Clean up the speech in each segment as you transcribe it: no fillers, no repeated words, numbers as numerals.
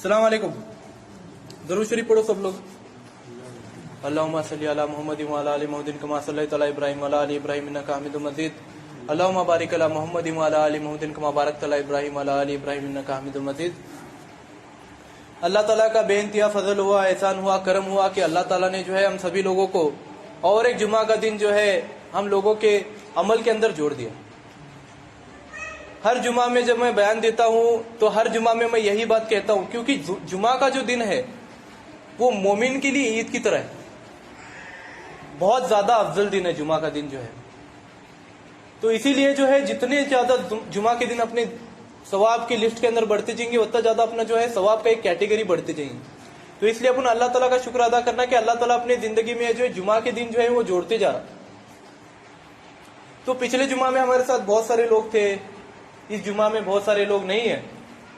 अस्सलाम वालेकुम। दरूद शरीफ पढ़ो सब लोग। अल्लाहुम्मा सल्ली अला मुहम्मद व अला आलि मुहम्मद कमा सल्लैता अला इब्राहीम व अला आलि इब्राहीम इन्नका हमीदुम मजीद। अल्लाहुम्मा बारिक अला मुहम्मद व अला आलि मुहम्मद कमा बारकता अला इब्राहीम व अला आलि इब्राहीम इन्नका हमीदुम मजीद। अल्लाह ताला का बेइंतहा फजल हुआ, एहसान हुआ, करम हुआ कि अल्लाह ताला ने जो है हम सभी लोगों को और एक जुमा का दिन जो है हम लोगों के अमल के अंदर जोड़ दिया। हर जुमा में जब मैं बयान देता हूं तो हर जुमा में मैं यही बात कहता हूं, क्योंकि जुमा का जो दिन है वो मोमिन के लिए ईद की तरह है। बहुत ज्यादा अफजल दिन है जुमा का दिन जो है। तो इसीलिए जो है जितने ज्यादा जुमा के दिन अपने सवाब की लिस्ट के अंदर बढ़ते जाएंगे उतना ज्यादा अपना जो है सवाब का एक कैटेगरी बढ़ते जाएंगे। तो इसलिए अपन अल्लाह ताला का शुक्र अदा करना कि अल्लाह ताला अपनी जिंदगी में जो है जुमा के दिन जो है वो जोड़ते जा रहा। तो पिछले जुमा में हमारे साथ बहुत सारे लोग थे, इस जुमा में बहुत सारे लोग नहीं है।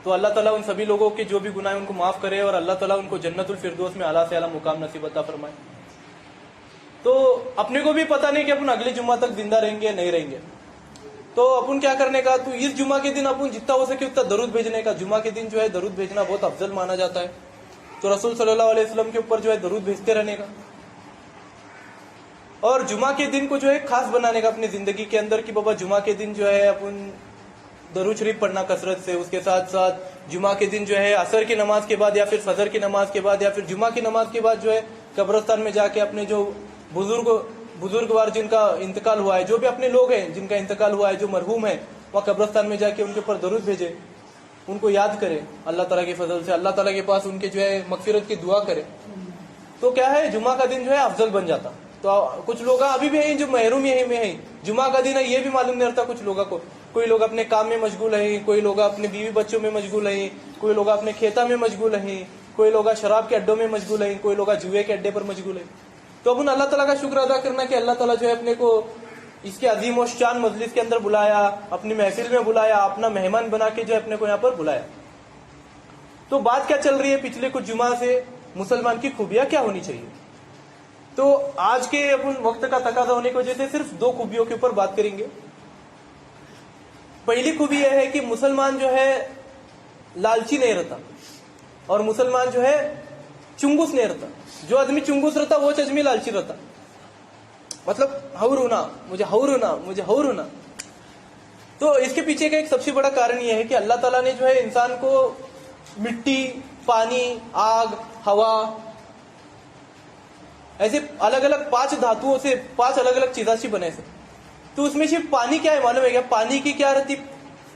तो अल्लाह ताला उन सभी लोगों के जो भी गुनाह उनको माफ करे और अल्लाह ताला उनको जन्नतुल फिरदौस में आला से आला मुकाम नसीब अता फरमाए। तो अपने को भी पता नहीं कि अपन अगले जुमा तक जिंदा रहेंगे या नहीं रहेंगे। तो अपन क्या करने का, तो इस जुमा के दिन अपन जितना हो सके उतना दरूद भेजने का। जुमा के दिन जो है दरूद भेजना बहुत अफजल माना जाता है। तो रसूल सल्लल्लाहु अलैहि वसल्लम के ऊपर जो है दरूद भेजते रहने का और जुमा के दिन को जो है खास बनाने का अपनी जिंदगी के अंदर कि बाबा जुमा के दिन जो है अपन दरूद शरीफ पढ़ना कसरत से। उसके साथ साथ जुमा के दिन जो है असर की नमाज के बाद या फिर फजर की नमाज के बाद या फिर जुमा की नमाज के बाद जो है कब्रिस्तान में जाके अपने जो बुजुर्गवार जिनका इंतकाल हुआ है, जो भी अपने लोग हैं जिनका इंतकाल हुआ है, जो मरहूम है, वहाँ कब्रिस्तान में जाके उनके ऊपर दरूद भेजे, उनको याद करे अल्लाह ताला के फजल से, अल्लाह ताला के पास उनके जो है मगफिरत की दुआ करे। तो क्या है जुमा का दिन जो है अफजल बन जाता। तो कुछ लोग अभी भी हैं जो महरूम यही में है, जुमा का दिन है ये भी मालूम नहीं रहता कुछ लोगों को। कोई लोग अपने काम में मशगूल है, कोई लोग अपने बीवी बच्चों में मशगूल है, कोई लोग अपने खेता में मशगूल है, कोई लोग शराब के अड्डों में मशगूल है, कोई लोग जुए के अड्डे पर मशगूल है। तो अपन अल्लाह ताला का शुक्र अदा करना कि अल्लाह ताला जो है अपने को इसके अजीम और शान मजलिस के अंदर बुलाया, अपनी महफिल में बुलाया, अपना मेहमान बना के जो है अपने को यहाँ पर बुलाया। तो बात क्या चल रही है पिछले कुछ जुमा से, मुसलमान की खूबियां क्या होनी चाहिए। तो आज के अपन वक्त का तकाजा होने की वजह से सिर्फ दो खूबियों के ऊपर बात करेंगे। पहली खूबी यह है कि मुसलमान जो है लालची नहीं रहता और मुसलमान जो है चुंगुस नहीं रहता। जो आदमी चुंगुस रहता वो आदमी लालची रहता, मतलब हौर होना, मुझे हौर होना, मुझे हौर होना। तो इसके पीछे का एक सबसे बड़ा कारण यह है कि अल्लाह ताला ने जो है इंसान को मिट्टी, पानी, आग, हवा ऐसे अलग अलग 5 धातुओं से 5 अलग अलग चीजा से बने से। तो उसमें सिर्फ पानी क्या है मालूम है क्या? पानी की क्या रहती,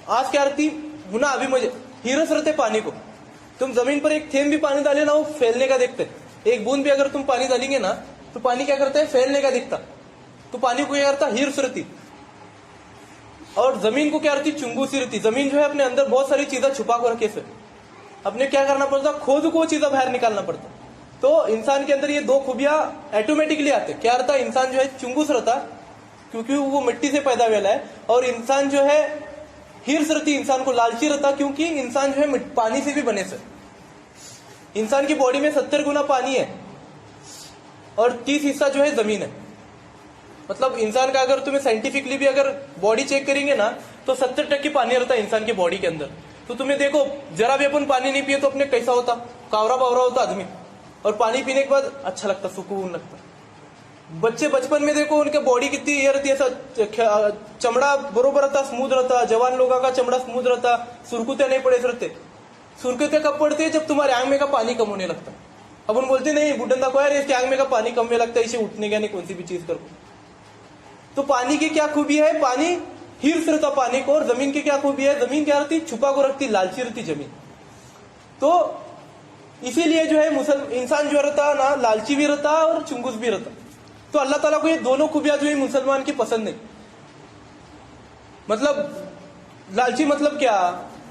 आज क्या रहती गुना, अभी मुझे हीरस रहते पानी को। तुम जमीन पर एक थेम भी पानी डाले ना वो फैलने का दिखते। एक बूंद भी अगर तुम पानी डालेंगे ना तो पानी क्या करता है, फैलने का दिखता। तो पानी को क्या करता, हीरस रहती। और जमीन को क्या रहती, चुंगूसी रहती। जमीन जो है अपने अंदर बहुत सारी चीजें छुपा कर रखे, अपने क्या करना पड़ता, खोद को चीजें बाहर निकालना पड़ता। तो इंसान के अंदर ये दो खूबियां ऑटोमेटिकली आते। क्या रहता, इंसान जो है चुंगुस रहता क्योंकि वो मिट्टी से पैदा हुआ है, और इंसान जो है हिर्स रहती, इंसान को लालची रहता क्योंकि इंसान जो है पानी से भी बने से। इंसान की बॉडी में 70 गुना पानी है और 30 हिस्सा जो है जमीन है। मतलब इंसान का अगर तुम्हें साइंटिफिकली भी अगर बॉडी चेक करेंगे ना तो 70% पानी रहता है इंसान की बॉडी के अंदर। तो तुम्हें देखो जरा भी अपन पानी नहीं पिए तो अपने कैसा होता, कावरा बावरा होता आदमी, और पानी पीने के बाद अच्छा लगता, सुकून लगता। बच्चे बचपन में देखो उनके बॉडी कितनी ये रहती है, ऐसा चमड़ा बरोबर रहता, स्मूथ रहता। जवान लोगों का चमड़ा स्मूथ रहता, सुरकुते नहीं पड़े रहते। सुरकुते कब पड़ते हैं, जब तुम्हारे आंख में का पानी कम होने लगता। अब उन बोलते नहीं बुढ़ा को यार इसके आंख में का पानी कम में लगता है, इसे उठने का नहीं कौन सी भी चीज करो। तो पानी की क्या खूबी है, पानी हिर्स रहता पानी को। और जमीन की क्या खूबी है, जमीन क्या रहती, छुपा को रखती, लालची रहती जमीन। तो इसीलिए जो है इंसान जो रहता ना लालची भी रहता और चुंगुस भी रहता। तो अल्लाह ताला को ये दोनों खूबियां जो है मुसलमान की पसंद नहीं। मतलब लालची मतलब क्या,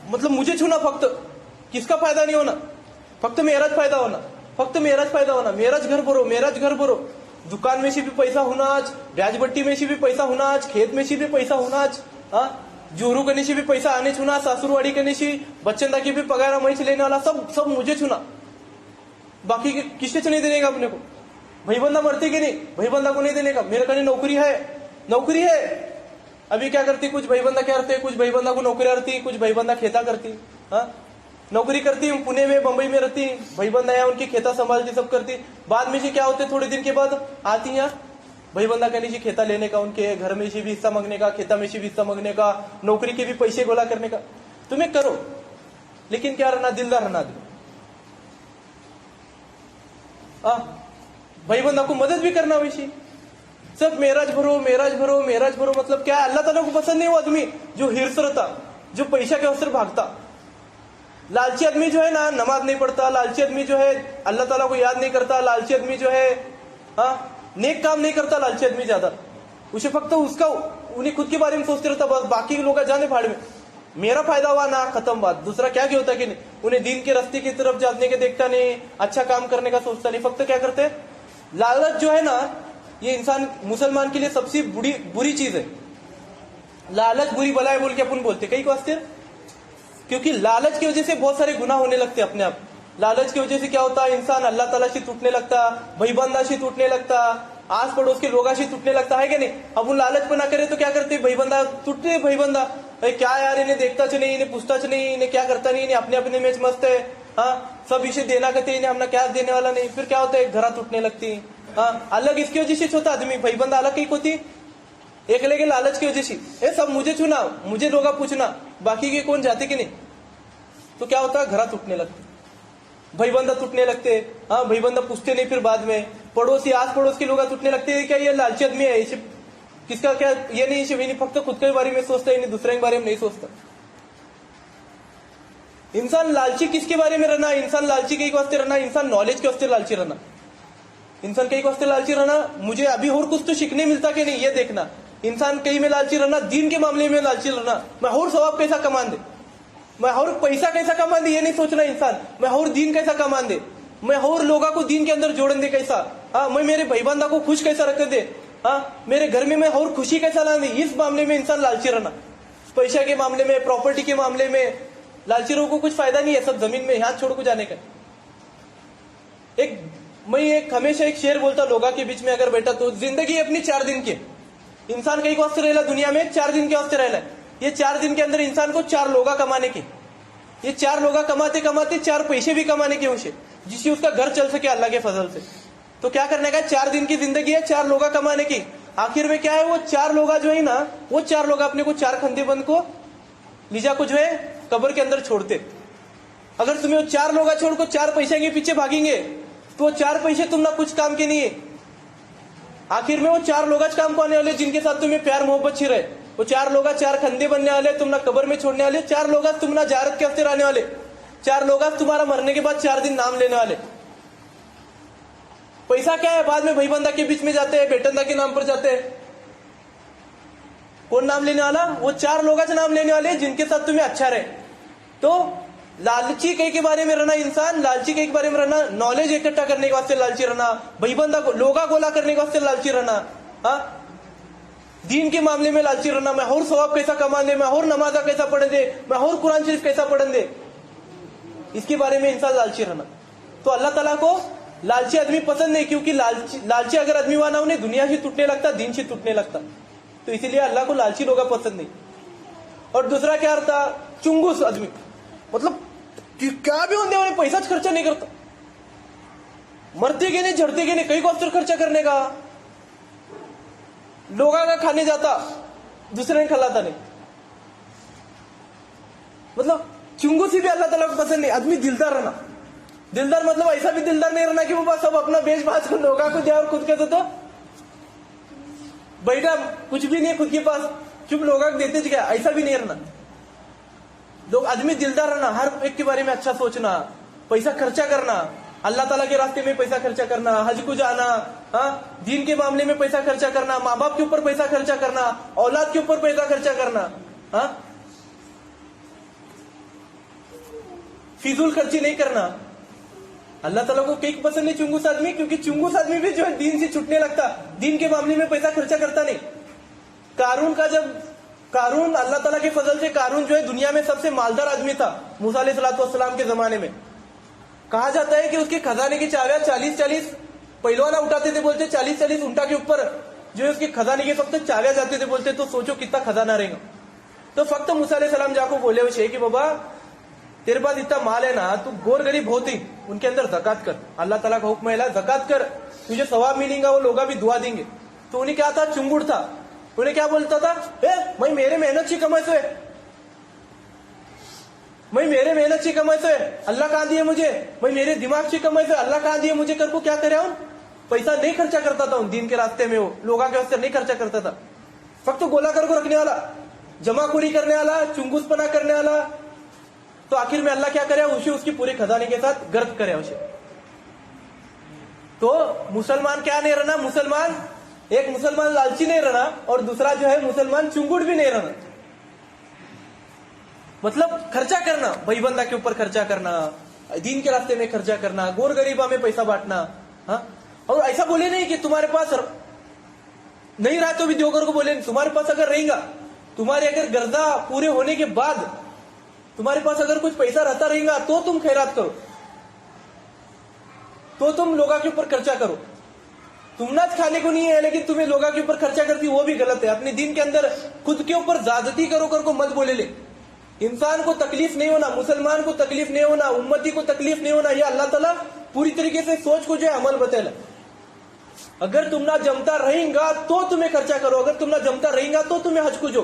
मतलब मुझे छूना फक्त, किसका फायदा नहीं होना, फक्त मेराच फायदा होना, फक्त मेराच फायदा होना, मेराच घर भरो, मेराच घर भरो। दुकान में से भी पैसा होना आज, ब्याजबट्टी में से भी पैसा होना आज, खेत में से भी पैसा होना आज, जोरू करने से भी पैसा आने छूना, सासुरवाड़ी करने से, बच्चंदा की भी पगार मैच लेने वाला, सब मुझे छूना। बाकी किससे नहीं देने का अपने को, भाई बंदा मरते कि नहीं, भाई बंदा को नहीं देने का। मेरे कने नौकरी है। अभी क्या करती, कुछ भाई बंदा क्या करते, कुछ भाई बंदा को नौकरी करती, कुछ भाई बंदा खेता करती। नौकरी करती, पुणे में बंबई में रहती, भाईबंद आया उनकी खेता संभालती, सब करती। बाद में से क्या होते, थोड़े दिन के बाद आती यहाँ भाईबंदा कहने से खेता लेने का, उनके घर में से भी हिस्सा मांगने का, खेता में से भी हिस्सा मांगने का, नौकरी के भी पैसे गोला करने का। तुम्हें करो, लेकिन क्या रहना, दिलदार रहना आदमी। भाईबंदा को मदद भी करना वैसी। सब मेराज भरो मेराज भरो मेराज भरो, मतलब क्या है, अल्लाह ताला को पसंद नहीं वो आदमी जो हिर्स रहता, जो पैसा के वास्ते भागता। लालची आदमी जो है ना, नमाज नहीं पढ़ता, लालची आदमी जो है अल्लाह ताला को याद नहीं करता, लालची आदमी जो है नेक काम नहीं करता। लालची आदमी ज्यादा, उसे फक्त उसका उन्हें खुद के बारे में सोचते रहता, बस बाकी लोग जाने भाड़ में, मेरा फायदा हुआ ना, खत्म बात। दूसरा क्या होता कि नहीं, उन्हें दीन के रास्ते की तरफ जाने के देखता नहीं, अच्छा काम करने का सोचता नहीं, फक्त क्या करते, लालच जो है ना, ये इंसान मुसलमान के लिए सबसे बुरी चीज है। लालच बुरी बला है बोल के अपन बोलते कई वास्ते, क्योंकि लालच की वजह से बहुत सारे गुनाह होने लगते अपने आप। लालच की वजह से क्या होता है, इंसान अल्लाह ताला से टूटने लगता, भाईबंदाशी टूटने लगता, आस पड़ोस के लोगाशी टूटने लगता है कि नहीं। अब वो लालच पर ना करे तो क्या करते, भाईबंदा टूटते, भाईबंदा क्या यार, इन्हें देखता नहीं, इन्हें पूछता नहीं, इन्हें क्या करता नहीं, इन्हें अपने अपने मैच मस्त है, सब इसे देना कहते, इन्हें हमने क्या देने वाला नहीं। फिर क्या होता है, घरा टूटने लगती। अलग इसकी वजह से होता आदमी, भाईबंदा अलग कहीं होती, एक लेके लालच की वजह से, सब मुझे चुना, मुझे लोग पूछना, बाकी के कौन जाते कि नहीं। तो क्या होता है, घरा टूटने लगते, भाईबंदा टूटने लगते। भाईबंदा पूछते नहीं, फिर बाद में पड़ोसी, आस पड़ोस के लोग टूटने लगते हैं, क्या ये लालची आदमी है, इसे किसका क्या ये नहीं, इसे फक्त खुद के बारे में सोचता है, दूसरे के बारे में नहीं सोचता। इंसान लालची किसके बारे में रहना, इंसान लालची कई वास्ते रहना, इंसान नॉलेज के वास्ते लालची रहना, इंसान कई वास्ते लालची रहना, मुझे अभी और कुछ तो सीखने मिलता कि नहीं ये देखना। इंसान कई में लालची रहना, दीन के मामले में लालची रहना, मैं और सवाब कैसा कमा दे, मैं और पैसा कैसा कमा दे, ये नहीं सोचना इंसान, मैं और दीन कैसा कमा दे, मैं और लोगों को दीन के अंदर जोड़न दे कैसा, मैं मेरे भाईबंदा को खुश कैसा रख दे, मेरे घर में मैं और खुशी कैसा ला दे, इस मामले में इंसान लालची रहना। पैसा के मामले में, प्रॉपर्टी के मामले में लालची लोगों को कुछ फायदा नहीं है, सब जमीन में हाथ छोड़ को जाने का। मैं हमेशा एक शेर बोलता लोगों के बीच में अगर बैठा, तो जिंदगी अपनी 4 दिन की, इंसान कई वास्ते रहेला दुनिया में, 4 दिन के वास्ते रहेला। ये 4 दिन के अंदर इंसान को 4 लोगा कमाने के, ये 4 लोगा कमाते कमाते 4 पैसे भी कमाने के उसे, जिससे उसका घर चल सके अल्लाह के फजल से। तो क्या करने का, 4 दिन की जिंदगी है, 4 लोगा कमाने की। आखिर में क्या है, वो 4 लोगा जो है ना, वो 4 लोग अपने को 4 खंदेबंद को लीजा को जो है कब्र के अंदर छोड़ते। अगर तुम्हें वो 4 लोगा छोड़ को 4 पैसे के पीछे भागेंगे, तो वो 4 पैसे तुम ना कुछ काम के नहीं है। आखिर में वो 4 लोग काम को आने वाले, जिनके साथ तुम्हें प्यार मोहब्बत छिरे, वो 4 लोग 4 खंदे बनने वाले, तुम ना कब्र में छोड़ने वाले, 4 लोग तुम ना जारत के हफ्ते रहने वाले, 4 लोग तुम्हारा मरने के बाद 4 दिन नाम लेने वाले। पैसा क्या है, बाद में भाईबंदा के बीच में जाते हैं, बेटंदा के नाम पर जाते हैं। कौन नाम लेने वाला, वो 4 लोग नाम लेने वाले, जिनके साथ तुम्हें अच्छा रहे। तो लालची कई के बारे में रहना, इंसान लालची कई के बारे में रहना, नॉलेज इकट्ठा करने के वास्ते लालची रहना, भाईबंदा को लोगा गोला करने के वास्ते लालची रहना, दीन के मामले में लालची रहना, मैं और सवाब कैसा कमा दे, मैं और नमाजा कैसा पढ़ दे, मैं और कुरान शरीफ कैसा पढ़ दे, इसके बारे में इंसान लालची रहना। तो अल्लाह ताला को लालची आदमी पसंद नहीं, क्योंकि लालची अगर आदमी हुआ ना, उन्हें दुनिया से टूटने लगता, दीन से टूटने लगता। तो इसीलिए अल्लाह को लालची लोग पसंद नहीं। और दूसरा क्या था, चुंगुस आदमी, मतलब क्या भी होने उन्हें पैसा खर्चा नहीं करता, मरते के नहीं झड़ते के नहीं, कई को अवसर खर्चा करने का, लोगा का खाने जाता, दूसरे ने खिलाता नहीं। मतलब चुंगुस ही भी अल्लाह ताला को पसंद नहीं। आदमी दिलदार रहना, दिलदार मतलब ऐसा भी दिलदार नहीं रहना कि वो बस सब अपना बेच बाज को लोगा को दिया और खुद के तो बैठा कुछ भी नहीं खुद के पास, चुप लोगा को देते क्या, ऐसा भी नहीं रहना। लोग आदमी दिलदार रहना, हर एक के बारे में अच्छा सोचना, पैसा खर्चा करना, अल्लाह ताला के रास्ते में पैसा खर्चा करना, हज को जाना, दीन के मामले में पैसा खर्चा करना, माँ बाप के ऊपर पैसा खर्चा करना, औलाद के ऊपर पैसा खर्चा करना, फिजूल खर्ची नहीं करना। अल्लाह ताला को कई पसंद नहीं चुंगुस आदमी, क्योंकि चुंगुस आदमी भी जो है दीन से छूटने लगता, दीन के मामले में पैसा खर्चा करता नहीं। कारून अल्लाह ताला के फजल से, कारून जो है दुनिया में सबसे मालदार आदमी था मूसा अलैहिस्सलाम के जमाने में। कहा जाता है कि उसके खजाने की चाबियां 40-40 पहलवाना उठाते थे, बोलते 40-40 ऊंटा के ऊपर जो है उसके खजाने के फक्त चाबियां जाते थे, बोलते तो सोचो कितना खजाना रहेगा। तो फक्त मूसा अलैहिस्सलाम जाको बोले उसे कि बाबा तेरे पास इतना माल है ना, तू गोर गरीब बहुत ही उनके अंदर ज़कात कर। अल्लाह ताला का हुक्म है ज़कात कर, तुझे सवाब मिलेगा, वो लोग भी दुआ देंगे। तो उन्हें क्या था, चुंगुड़ था। उन्हें क्या बोलता था, मैं मेरे मेहनत से कमाई से, मैं मेरे मेहनत से कमाई से, अल्लाह कहाँ दिए मुझे, मैं मेरे दिमाग से कमाई से, अल्लाह कहाँ दिए मुझे, कर को क्या करे। पैसा नहीं खर्चा करता था उन दिन के रास्ते में, वो लोगों के वास्ते नहीं खर्चा करता था। फक्त गोला कर को रखने वाला, जमाखोरी करने वाला, चुंगुसपना करने वाला। तो आखिर में अल्लाह क्या करे, उसे उसकी पूरे खजाने के साथ गर्क करे उसे। तो मुसलमान क्या नहीं रहना, मुसलमान एक मुसलमान लालची नहीं रहना, और दूसरा जो है मुसलमान चुंगुड़ भी नहीं रहना। मतलब खर्चा करना, भाई बंदा के ऊपर खर्चा करना, दीन के रास्ते में खर्चा करना, गोर गरीबा में पैसा बांटना। हाँ, और ऐसा बोले नहीं कि तुम्हारे पास नहीं रहा तो भी देवघर को बोले, तुम्हारे पास अगर रहेगा, तुम्हारे अगर गर्जा पूरे होने के बाद तुम्हारे पास अगर कुछ पैसा रहता रहेगा तो तुम खैरात करो, तो तुम लोगों के ऊपर खर्चा करो। तुम ना खाने को नहीं है लेकिन तुम्हें लोगों के ऊपर खर्चा करती, वो भी गलत है। अपने दिन के अंदर खुद के ऊपर ज्यादती करो कर को मत बोले ले। इंसान को तकलीफ नहीं होना, मुसलमान को तकलीफ नहीं होना, उम्मती को तकलीफ नहीं होना, यह अल्लाह ताला पूरी तरीके से सोच को जो है अमल बतेला। अगर तुम ना जमता रहेगा तो तुम्हें खर्चा करो, अगर तुम ना जमता रहेगा तो तुम्हें हज को जो,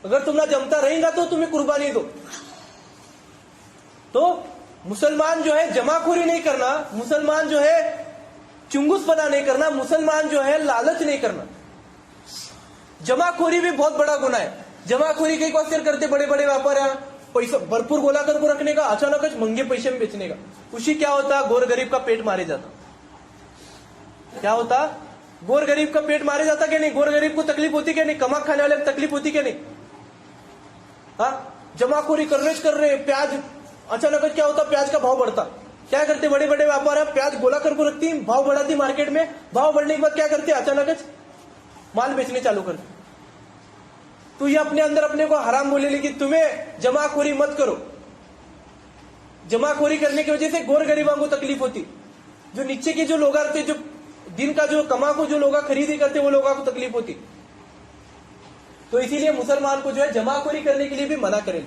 अगर तुम ना जमता रहेगा तो तुम्हें कुर्बानी दो। तो मुसलमान जो है जमाखोरी नहीं करना, मुसलमान जो है चुंगुसपना नहीं करना, मुसलमान जो है लालच नहीं करना। जमाखोरी भी बहुत बड़ा गुनाह है। जमाखोरी कई क्वेश्चन करते बड़े बड़े व्यापार है, पैसा भरपूर गोला करके रखने का, अचानक महंगे पैसे में बेचने का। उसी क्या होता, गोर गरीब का पेट मारे जाता। क्या होता, गोर गरीब का पेट मारे जाता क्या नहीं, गोर गरीब को तकलीफ होती क्या नहीं, कमा खाने वाले को तकलीफ होती क्या नहीं। हाँ, जमाखोरी कर रहे, प्याज अचानक क्या होता, प्याज का भाव बढ़ता। क्या करते बड़े बड़े व्यापार है, प्याज गोला करके रखती, भाव बढ़ाती मार्केट में, भाव बढ़ने के बाद क्या करते, अचानक माल बेचने चालू करते। तो ये अपने अंदर अपने को हराम बोले, लेकिन तुम्हें जमाखोरी मत करो। जमाखोरी करने की वजह से गोर गरीबों को तकलीफ होती, जो नीचे के जो लोग आते, जो दिन का जो कमा को जो लोग खरीदी करते, वो लोगों को तकलीफ होती। तो इसीलिए मुसलमान को जो है जमाखोरी करने के लिए भी मना करें।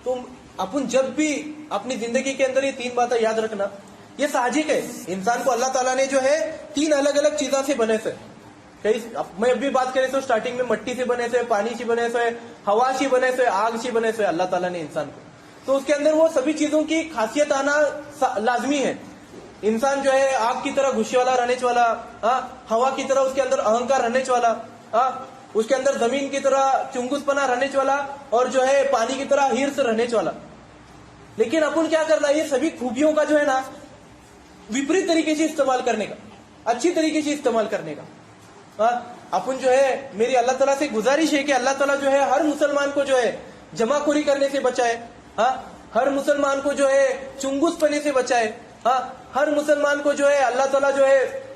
तो अपन जब भी अपनी जिंदगी के अंदर ये तीन बातें याद रखना, ये साहजिक है। इंसान को अल्लाह ताला ने जो है तीन अलग अलग चीजों से बने से, कई मैं अभी बात करें तो स्टार्टिंग में मट्टी से बने से, पानी से बने से, हवा से बने से, आग से बने से अल्लाह ताला ने इंसान को। तो उसके अंदर वो सभी चीजों की खासियत आना लाजमी है। इंसान जो है आग की तरह गुस्से वाला रहने वाला, हवा की तरह उसके अंदर अहंकार रहने वाला, उसके अंदर जमीन की तरह चुंगुसपना रहने वाला, और जो है पानी की तरह हिर्स रहने वाला। लेकिन अपन क्या करना, ये सभी खूबियों का जो है ना विपरीत तरीके से इस्तेमाल करने का, अच्छी तरीके से इस्तेमाल करने का। अपन जो है, मेरी अल्लाह ताला से गुजारिश है कि अल्लाह ताला जो है हर मुसलमान को जो है जमाखोरी करने से बचाए, हर मुसलमान को जो है चुंगुसपने से बचाए, हर मुसलमान को जो है अल्लाह ताला जो है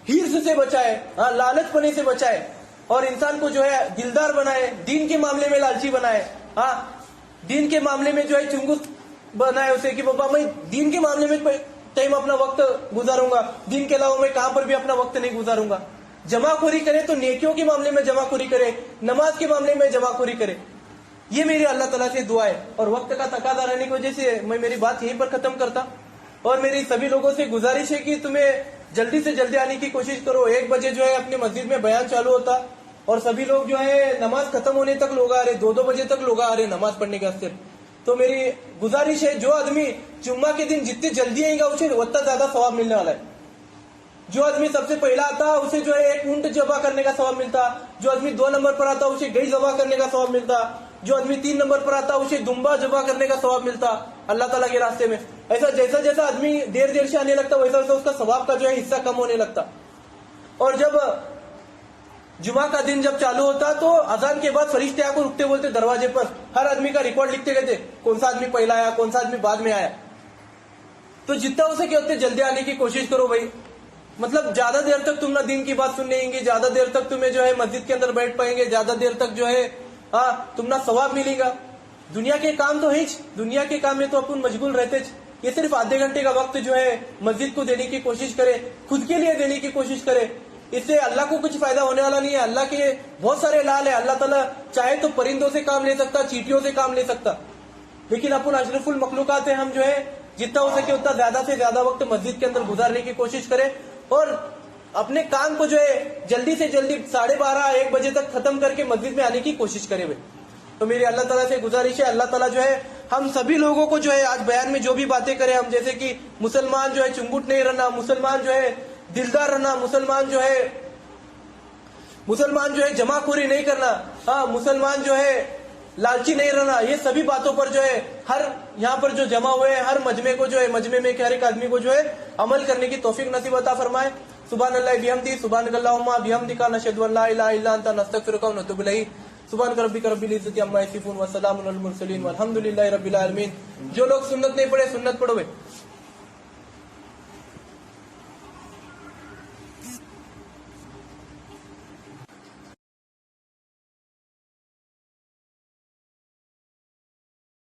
हिर्स से बचाए, लालचपने से बचाए, और इंसान को जो है दिलदार बनाए, दीन के मामले में लालची बनाए, दीन के मामले में जो है चुंगुस बनाए उसे कि बाबा मैं दीन के मामले में टाइम अपना वक्त गुजारूंगा, दीन के अलावा मैं कहां पर भी अपना वक्त नहीं गुजारूंगा। जमाखोरी करे तो नेकियों के मामले में जमाखोरी करे, नमाज के मामले में जमाखोरी करे। ये मेरी अल्लाह ताला से दुआ है। और वक्त का तकाजा रहने की वजह से मैं मेरी बात यहीं पर खत्म करता, और मेरी सभी लोगों से गुजारिश है कि तुम्हें जल्दी से जल्दी आने की कोशिश करो। 1 बजे जो है अपनी मस्जिद में बयान चालू होता, और सभी लोग जो है नमाज खत्म होने तक लोग आ रहे, 2-2 बजे तक लोग आ रहे नमाज पढ़ने के वास्ते। तो मेरी गुजारिश है, जो आदमी जुम्मा के दिन जितने जल्दी आएगा उसे उतना ज्यादा सवाब मिलने वाला है। जो आदमी सबसे पहला आता उसे जो है 1 ऊंट जबा करने का सवाब मिलता, जो आदमी 2 नंबर पर आता उसे गई जबा करने का सवाब मिलता, जो आदमी 3 नंबर पर आता उसे दुम्बा जबा करने का सवाब मिलता अल्लाह ताला के रास्ते में। ऐसा जैसा जैसा आदमी देर से आने लगता वैसा वैसा उसका सवाब का जो है हिस्सा कम होने लगता। और जब जुमा का दिन जब चालू होता तो अजान के बाद फरिश्ते आकर रुकते, बोलते दरवाजे पर, हर आदमी का रिकॉर्ड लिखते गए, कौन सा आदमी पहला आया, कौन सा आदमी बाद में आया। तो जितना हो सके उतने जल्दी आने की कोशिश करो भाई। मतलब ज्यादा देर तक तुम ना दिन की बात सुन लेंगे, ज्यादा देर तक तुम्हें जो है मस्जिद के अंदर बैठ पाएंगे, ज्यादा देर तक जो है तुम ना सवाब मिलेगा। दुनिया के काम तो है, दुनिया के काम में तो अपन मशगूल रहते। ये सिर्फ आधे घंटे का वक्त जो है मस्जिद को देने की कोशिश करे, खुद के लिए देने की कोशिश करे। इससे अल्लाह को कुछ फायदा होने वाला नहीं है। अल्लाह के बहुत सारे लाल है। अल्लाह ताला चाहे तो परिंदों से काम ले सकता, चींटियों से काम ले सकता, लेकिन अपन अशरफुल मखलूकात है, हम जो है जितना हो सके उतना ज्यादा से ज्यादा वक्त मस्जिद के अंदर गुजारने की कोशिश करें और अपने काम को जो है जल्दी से जल्दी 12:30-1 बजे तक खत्म करके मस्जिद में आने की कोशिश करें भाई। तो मेरी अल्लाह ताला से गुजारिश है, अल्लाह ताला जो है हम सभी लोगों को जो है आज बयान में जो भी बातें करें हम, जैसे कि मुसलमान जो है चुंगुट नहीं रहना, मुसलमान जो है दिलदार रहना, मुसलमान जो है जमाखोरी नहीं करना, हाँ मुसलमान जो है लालची नहीं रहना, ये सभी बातों पर जो है हर यहाँ पर जो जमा हुए हैं हर मजमे को जो है मजमे में हर एक आदमी को जो है अमल करने की तौफीक नसीब अता फरमाए। सुभान अल्लाह बिहम्दी, सुभान अल्लाहुम्मा बिहम्दिका, नशहदु अल्ला इलाहा इल्ला अंता, नस्तगफिरुका व नतूबु इलैक। सुभान रब्बिका रब्बिल इज्जति अम्मा यसिफून व सलामुन अलल मुरसलीन वल्हम्दुलिल्लाहि रब्बिल आलमीन। जो लोग सुन्नत नहीं पढ़े सुन्नत पढ़ो भाई।